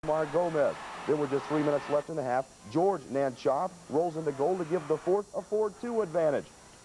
Omar Gomez. There were just 3 minutes left in the half. George Nanchoff rolls into goal to give the Force a 4-2 advantage.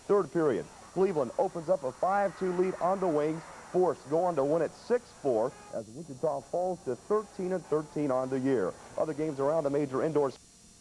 Third period, Cleveland opens up a 5-2 lead on the Wings. Force go on to win it 6-4 as Wichita falls to 13-13 on the year. Other games around the major indoors.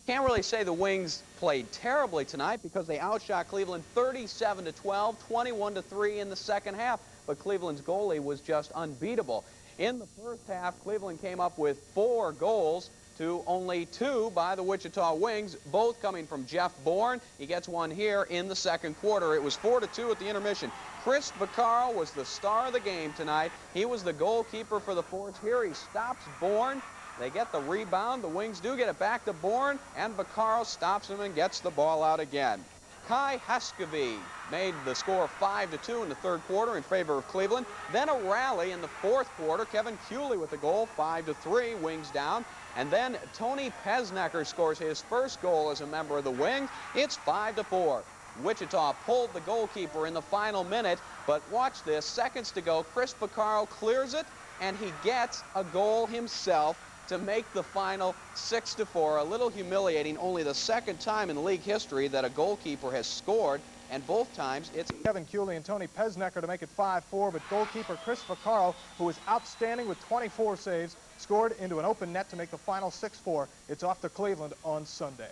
Can't really say the Wings played terribly tonight because they outshot Cleveland 37-12, 21-3 in the second half. But Cleveland's goalie was just unbeatable. In the first half, Cleveland came up with 4 goals to only 2 by the Wichita Wings, both coming from Jeff Bourne. He gets one here in the second quarter. It was 4-2 at the intermission. Chris Vaccaro was the star of the game tonight. He was the goalkeeper for the Force. Here he stops Bourne. They get the rebound. The Wings do get it back to Bourne, and Vaccaro stops him and gets the ball out again. Kai Heskevy made the score 5-2 in the third quarter in favor of Cleveland. Then a rally in the fourth quarter. Kevin Cooley with the goal, 5-3, Wings down. And then Tony Pesnecker scores his first goal as a member of the Wings. It's 5-4. Wichita pulled the goalkeeper in the final minute, but watch this. Seconds to go. Chris Vaccaro clears it, and he gets a goal himself to make the final 6-4. A little humiliating, only the second time in league history that a goalkeeper has scored, and both times it's Kevin Cooley and Tony Pesnecker to make it 5-4, but goalkeeper Chris Vaccaro, who was outstanding with 24 saves, scored into an open net to make the final 6-4. It's off to Cleveland on Sunday.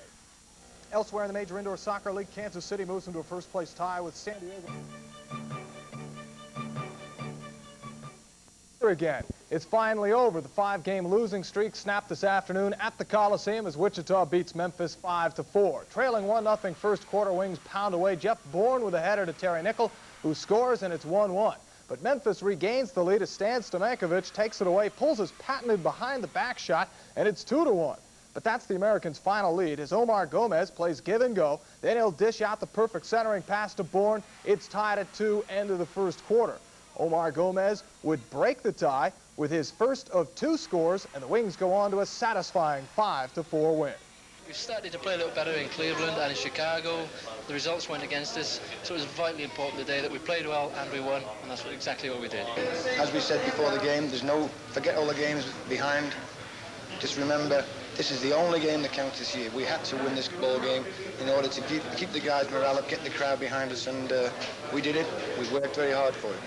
Elsewhere in the Major Indoor Soccer League, Kansas City moves into a first-place tie with San Diego. Again, it's finally over. The 5-game losing streak snapped this afternoon at the Coliseum as Wichita beats Memphis 5-4. Trailing 1-0 first quarter, Wings pound away. Jeff Bourne with a header to Terry Nickel, who scores, and it's 1-1. But Memphis regains the lead as Stan Stomakovich takes it away, pulls his patented behind-the-back shot, and it's 2-1. But that's the Americans' final lead as Omar Gomez plays give and go. Then he'll dish out the perfect centering pass to Bourne. It's tied at 2, end of the first quarter. Omar Gomez would break the tie with his first of 2 scores, and the Wings go on to a satisfying 5-4 win. We started to play a little better in Cleveland and in Chicago. The results went against us, so it was vitally important today that we played well and we won, and that's exactly what we did. As we said before the game, forget all the games behind. Just remember, this is the only game that counts this year. We had to win this ball game in order to keep the guys' morale up, get the crowd behind us, and we did it. We worked very hard for it.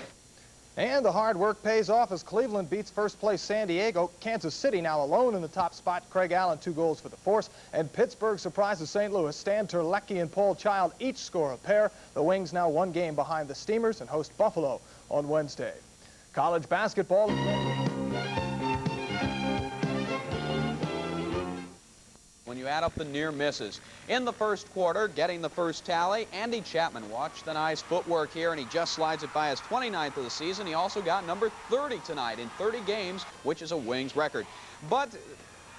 And the hard work pays off as Cleveland beats first-place San Diego. Kansas City now alone in the top spot. Craig Allen, 2 goals for the Force. And Pittsburgh surprises St. Louis. Stan Terlecki and Paul Child each score a pair. The Wings now 1 game behind the Steamers and host Buffalo on Wednesday. College basketball. when you add up the near misses. In the first quarter, getting the first tally, Andy Chapman. Watch the nice footwork here, and he just slides it by his 29th of the season. He also got number 30 tonight in 30 games, which is a Wings record. But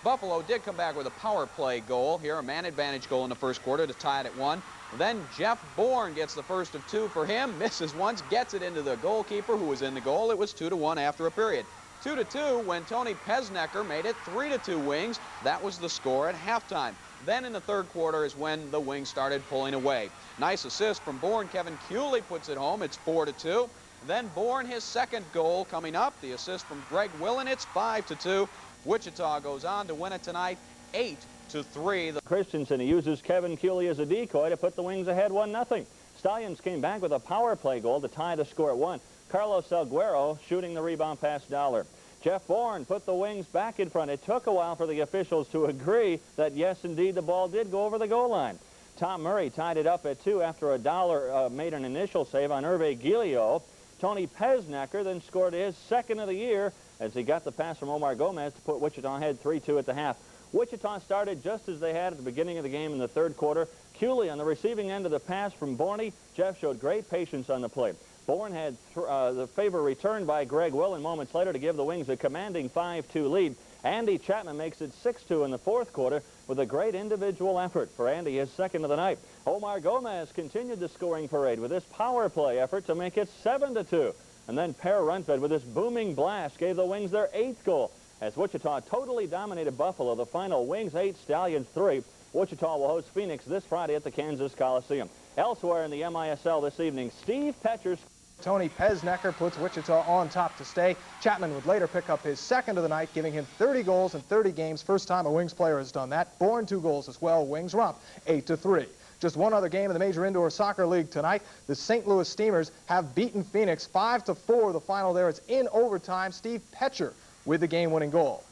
Buffalo did come back with a power play goal here, a man advantage goal in the first quarter to tie it at 1. Then Jeff Bourne gets the first of 2 for him, misses once, gets it into the goalkeeper who was in the goal. It was 2-1 after a period. 2-2 when Tony Pesnecker made it 3-2 Wings. That was the score at halftime. Then in the third quarter is when the Wings started pulling away. Nice assist from Bourne. Kevin Cooley puts it home. It's 4-2. Then Bourne, his second goal coming up. The assist from Greg Willen. It's 5-2. Wichita goes on to win it tonight 8-3. Christensen, he uses Kevin Cooley as a decoy to put the Wings ahead 1-0. Stallions came back with a power play goal to tie the score at 1. Carlos Alguero shooting the rebound past Dollar. Jeff Bourne put the Wings back in front. It took a while for the officials to agree that, yes, indeed, the ball did go over the goal line. Tom Murray tied it up at 2 after a Dollar made an initial save on Hervé Guillot. Tony Pesnecker then scored his second of the year as he got the pass from Omar Gomez to put Wichita ahead 3-2 at the half. Wichita started just as they had at the beginning of the game in the third quarter. Cooley on the receiving end of the pass from Bourne. Jeff showed great patience on the play. Bourne had the favor returned by Greg Willen moments later to give the Wings a commanding 5-2 lead. Andy Chapman makes it 6-2 in the fourth quarter with a great individual effort for Andy, his second of the night. Omar Gomez continued the scoring parade with this power play effort to make it 7-2. And then Per Rundfeld with this booming blast gave the Wings their 8th goal as Wichita totally dominated Buffalo. The final, Wings 8, Stallions 3. Wichita will host Phoenix this Friday at the Kansas Coliseum. Elsewhere in the MISL this evening, Steve Petchers Tony Peznecker puts Wichita on top to stay. Chapman would later pick up his second of the night, giving him 30 goals in 30 games. First time a Wings player has done that. Bourne 2 goals as well. Wings romp 8-3. Just one other game in the Major Indoor Soccer League tonight. The St. Louis Steamers have beaten Phoenix 5-4. The final there, it's in overtime. Steve Petcher with the game-winning goal.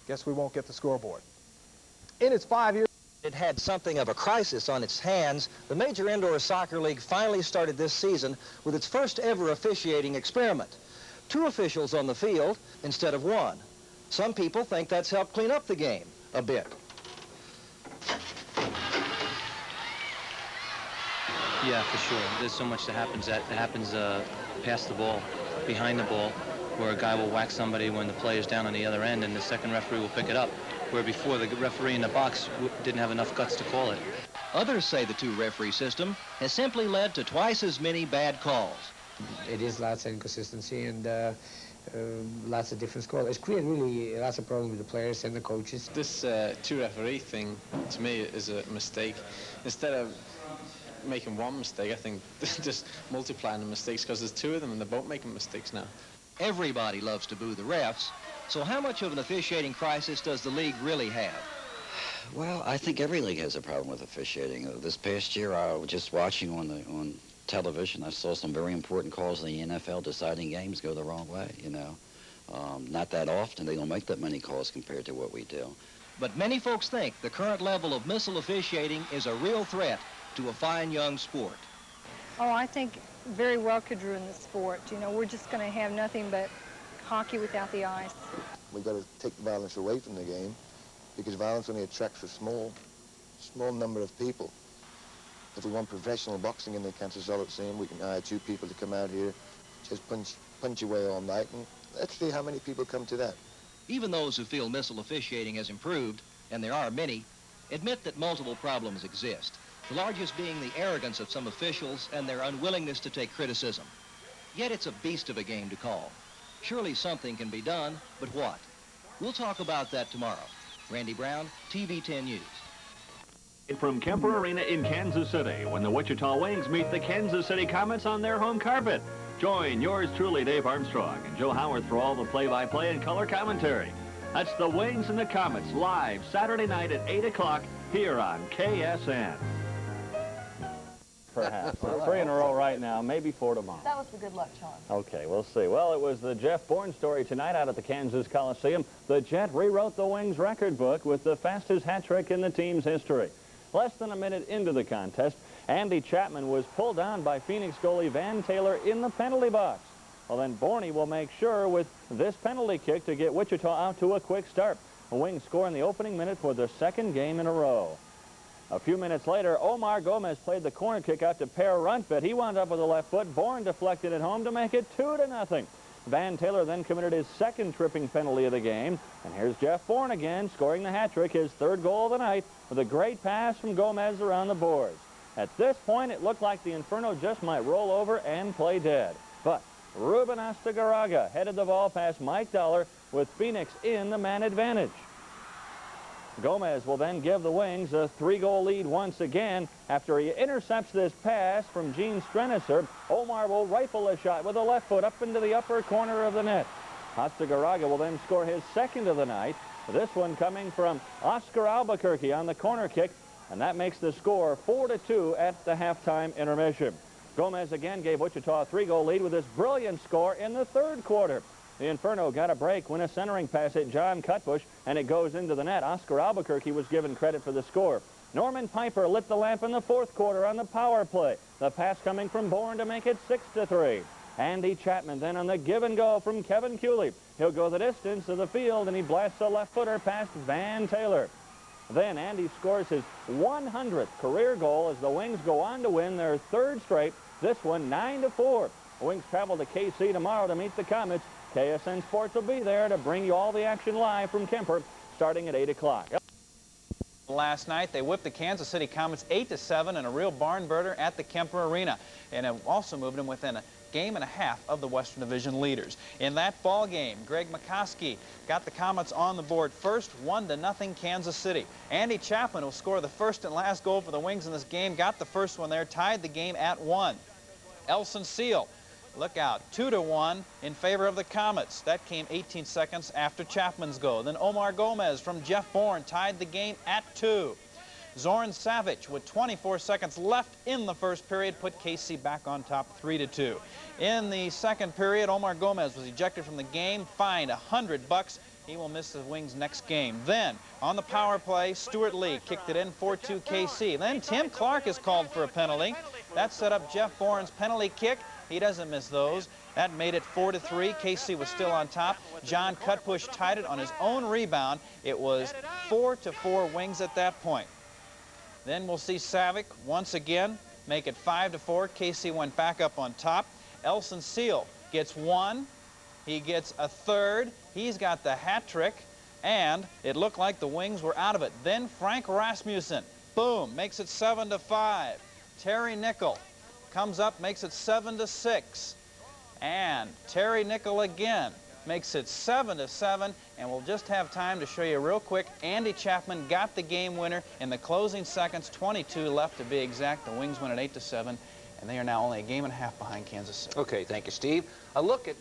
Guess we won't get the scoreboard. In its 5 years, it had something of a crisis on its hands. The Major Indoor Soccer League finally started this season with its first ever officiating experiment. 2 officials on the field instead of 1. Some people think that's helped clean up the game a bit. Yeah, for sure. There's so much that happens past the ball, behind the ball, where a guy will whack somebody when the player's down on the other end and the second referee will pick it up, where before the referee in the box didn't have enough guts to call it. Others say the 2-referee system has simply led to twice as many bad calls. It is lots of inconsistency and lots of different scores. It's created really lots of problems with the players and the coaches. This 2-referee thing, to me, is a mistake. Instead of making one mistake, I think just multiplying the mistakes, because there's 2 of them and they're both making mistakes now. Everybody loves to boo the refs, so how much of an officiating crisis does the league really have? Well, I think every league has a problem with officiating. This past year, I was just watching on television, I saw some very important calls in the NFL deciding games go the wrong way, you know. Not that often. They don't make that many calls compared to what we do. But many folks think the current level of missile officiating is a real threat to a fine young sport. Oh, I think very well could ruin the sport. You know, we're just going to have nothing but hockey without the ice. We've got to take violence away from the game, because violence only attracts a small number of people. If we want professional boxing in the Kansas Solid Scene, we can hire 2 people to come out here, just punch away all night, and let's see how many people come to that. Even those who feel missile officiating has improved, and there are many, admit that multiple problems exist. The largest being the arrogance of some officials and their unwillingness to take criticism. Yet it's a beast of a game to call. Surely something can be done, but what? We'll talk about that tomorrow. Randy Brown, TV 10 News. From Kemper Arena in Kansas City, when the Wichita Wings meet the Kansas City Comets on their home carpet. Join yours truly, Dave Armstrong, and Joe Howard for all the play-by-play and color commentary. That's the Wings and the Comets, live Saturday night at 8 o'clock here on KSN. Perhaps. 3 in a row right now, maybe 4 tomorrow. That was the good luck charm. Okay, we'll see. Well, it was the Jeff Bourne story tonight out at the Kansas Coliseum. The Jet rewrote the Wings record book with the fastest hat trick in the team's history. Less than a minute into the contest, Andy Chapman was pulled down by Phoenix goalie Van Taylor in the penalty box. Well, then Bourne will make sure with this penalty kick to get Wichita out to a quick start. The Wings score in the opening minute for their 2nd game in a row. A few minutes later, Omar Gomez played the corner kick out to Per Rundtvedt. He wound up with a left foot. Bourne deflected it home to make it 2-0. Van Taylor then committed his 2nd tripping penalty of the game. And here's Jeff Bourne again, scoring the hat trick, his 3rd goal of the night, with a great pass from Gomez around the boards. At this point, it looked like the Inferno just might roll over and play dead. But Ruben Astagaraga headed the ball past Mike Dollar with Phoenix in the man advantage. Gomez will then give the Wings a 3-goal lead once again. After he intercepts this pass from Gene Strenisser, Omar will rifle a shot with a left foot up into the upper corner of the net. Astagaraga will then score his 2nd of the night. This one coming from Oscar Albuquerque on the corner kick, and that makes the score 4-2 at the halftime intermission. Gomez again gave Wichita a 3-goal lead with this brilliant score in the 3rd quarter. The Inferno got a break when a centering pass hit John Cutbush, and it goes into the net. Oscar Albuquerque was given credit for the score. Norman Piper lit the lamp in the 4th quarter on the power play. The pass coming from Bourne to make it 6-3. Andy Chapman then on the give and go from Kevin Cooley. He'll go the distance of the field, and he blasts a left footer past Van Taylor. Then Andy scores his 100th career goal as the Wings go on to win their 3rd straight, this one 9-4. The Wings travel to KC tomorrow to meet the Comets. KSN Sports will be there to bring you all the action live from Kemper starting at 8 o'clock. Last night, they whipped the Kansas City Comets 8-7 in a real barn burner at the Kemper Arena, and it also moved them within a game and a half of the Western Division leaders. In that ball game, Greg McCoskey got the Comets on the board first, 1-0 Kansas City. Andy Chapman will score the 1st and last goal for the Wings in this game, got the 1st one there, tied the game at 1. Elson Seal Look out, 2-1 in favor of the Comets. That came 18 seconds after Chapman's goal. Then Omar Gomez from Jeff Bourne tied the game at 2. Zoran Savic, with 24 seconds left in the first period, put KC back on top 3-2. In the second period, Omar Gomez was ejected from the game, fined $100. He will miss the Wings' next game. Then, on the power play, Stuart Lee kicked it in 4-2 KC. Then Tim Clark is called for a penalty. That set up Jeff Bourne's penalty kick. He doesn't miss those. That made it 4-3. KC was still on top. John Cutbush tied it on his own rebound. It was 4-4 Wings at that point. Then we'll see Savic once again make it 5-4. KC went back up on top. Elson Seal gets 1. He gets a 3rd. He's got the hat trick, and it looked like the Wings were out of it. Then Frank Rasmussen, boom, makes it 7-5. Terry Nickel comes up, makes it 7-6. And Terry Nickel again makes it 7-7, and we'll just have time to show you real quick. Andy Chapman got the game winner in the closing seconds, 22 left to be exact. The Wings win at 8-7, and they are now only a game and a half behind Kansas City. Okay, thank you, Steve. A look at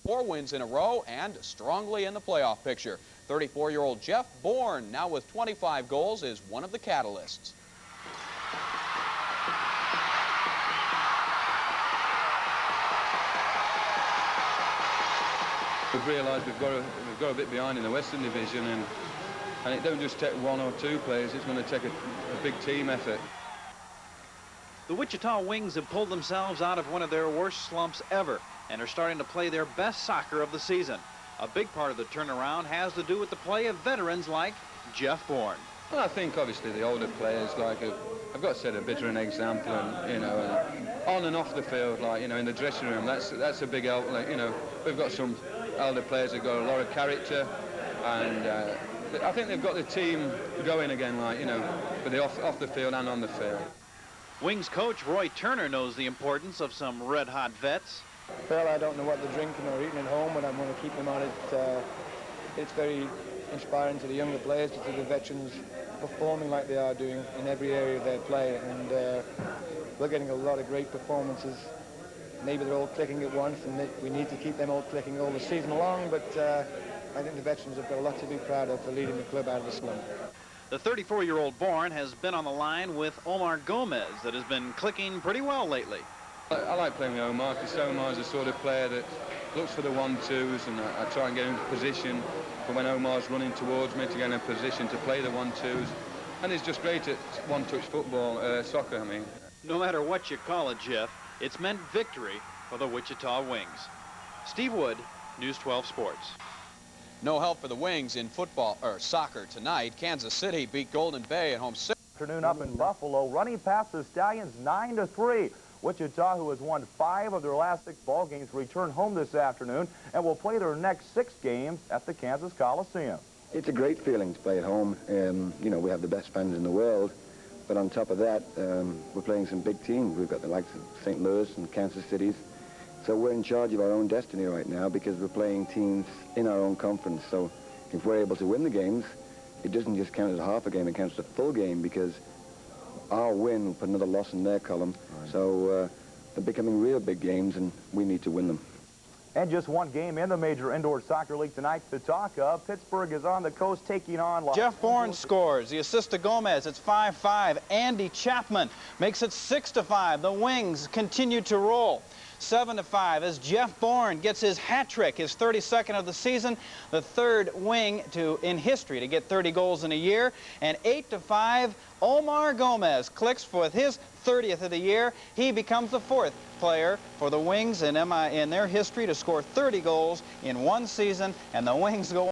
4 wins in a row and strongly in the playoff picture. 34-year-old Jeff Bourne, now with 25 goals, is one of the catalysts. We've realised we've got a bit behind in the Western Division, and it don't just take 1 or 2 players, it's going to take a big team effort. The Wichita Wings have pulled themselves out of one of their worst slumps ever and are starting to play their best soccer of the season. A big part of the turnaround has to do with the play of veterans like Jeff Bourne. Well, I think obviously the older players, like I've got to set a bit of an example, and you know, on and off the field, like you know, in the dressing room, that's a big help. Like you know, we've got some elder players that got a lot of character, and I think they've got the team going again, like you know, for the off the field and on the field. Wings coach Roy Turner knows the importance of some red-hot vets. Well, I don't know what they're drinking or eating at home, but I'm going to keep them on it. It's very inspiring to the younger players to see the veterans performing like they are doing in every area they play, and we're getting a lot of great performances. Maybe they're all clicking at once, and we need to keep them all clicking all the season long, but I think the veterans have got a lot to be proud of for leading the club out of the slump. The 34-year-old Bourne has been on the line with Omar Gomez that has been clicking pretty well lately. I like playing with Omar because Omar's the sort of player that looks for the 1-2s, and I try and get him in position for when Omar's running towards me to get in a position to play the 1-2s. And he's just great at one-touch football, soccer, I mean. No matter what you call it, Jeff, it's meant victory for the Wichita Wings. Steve Wood, News 12 Sports. No help for the Wings in soccer tonight. Kansas City beat Golden Bay at home. Afternoon up in Buffalo, running past the Stallions 9-3. Wichita, who has won 5 of their last 6 ball games, return home this afternoon and will play their next 6 games at the Kansas Coliseum. It's a great feeling to play at home. You know, we have the best fans in the world, but on top of that, we're playing some big teams. We've got the likes of St. Louis and Kansas Cities. So we're in charge of our own destiny right now because we're playing teams in our own conference. So if we're able to win the games, it doesn't just count as a half a game, it counts as a full game, because our win will put another loss in their column. Right. So they're becoming real big games, and we need to win them. And just one game in the major indoor soccer league tonight to talk of. Pittsburgh is on the coast taking on Jeff Bourne scores. The assist to Gomez. It's 5-5. Andy Chapman makes it 6-5. The Wings continue to roll. 7-5 as Jeff Bourne gets his hat trick, his 32nd of the season, the 3rd wing in history to get 30 goals in a year. And 8-5, Omar Gomez clicks for his 30th of the year. He becomes the 4th player for the Wings in their history to score 30 goals in one season, and the Wings go